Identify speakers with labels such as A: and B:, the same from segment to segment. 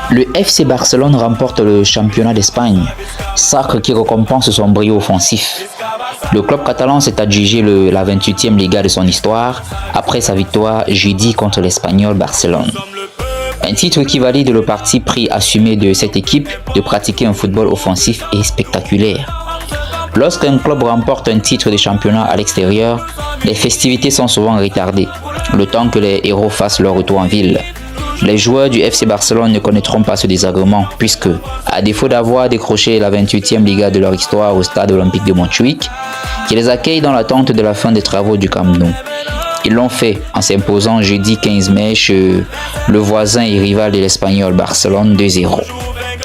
A: Le FC Barcelone remporte le championnat d'Espagne, sacre qui récompense son brio offensif. Le club catalan s'est adjugé la 28e Liga de son histoire après sa victoire jeudi contre l'Espagnol Barcelone. Un titre qui valide le parti pris assumé de cette équipe de pratiquer un football offensif et spectaculaire. Lorsqu'un club remporte un titre de championnat à l'extérieur, les festivités sont souvent retardées, le temps que les héros fassent leur retour en ville. Les joueurs du FC Barcelone ne connaîtront pas ce désagrément puisque, à défaut d'avoir décroché la 28e Liga de leur histoire au stade olympique de Montjuïc, qui les accueille dans l'attente de la fin des travaux du Camp Nou, ils l'ont fait en s'imposant jeudi 15 mai chez le voisin et rival de l'Espagnol Barcelone 2-0.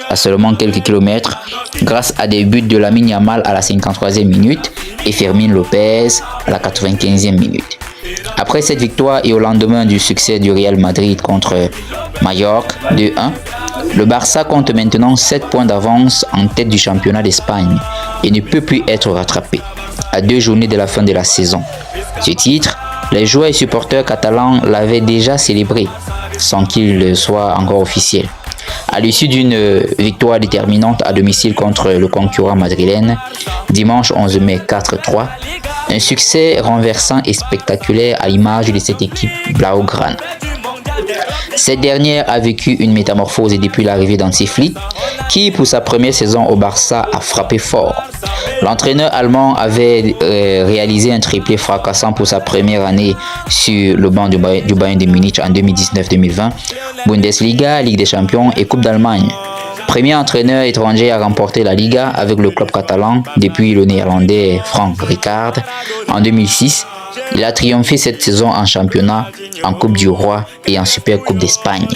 A: À seulement quelques kilomètres, grâce à des buts de Lamine Yamal à la 53e minute et Fermín López à la 95e minute. Après cette victoire et au lendemain du succès du Real Madrid contre Mallorca 2-1, le Barça compte maintenant 7 points d'avance en tête du championnat d'Espagne et ne peut plus être rattrapé à 2 journées de la fin de la saison. Ce titre, les joueurs et supporters catalans l'avaient déjà célébré sans qu'il soit encore officiel. À l'issue d'une victoire déterminante à domicile contre le concurrent madrilène, dimanche 11 mai 4-3, un succès renversant et spectaculaire à l'image de cette équipe blaugrana. Cette dernière a vécu une métamorphose depuis l'arrivée d'Hansi Flick, qui pour sa première saison au Barça a frappé fort. L'entraîneur allemand avait réalisé un triplé fracassant pour sa première année sur le banc du Bayern de Munich en 2019-2020, Bundesliga, Ligue des Champions et Coupe d'Allemagne. Premier entraîneur étranger à remporter la Liga avec le club catalan depuis le néerlandais Frank Rijkaard en 2006. Il a triomphé cette saison en championnat, en Coupe du Roi et en Super Coupe d'Espagne.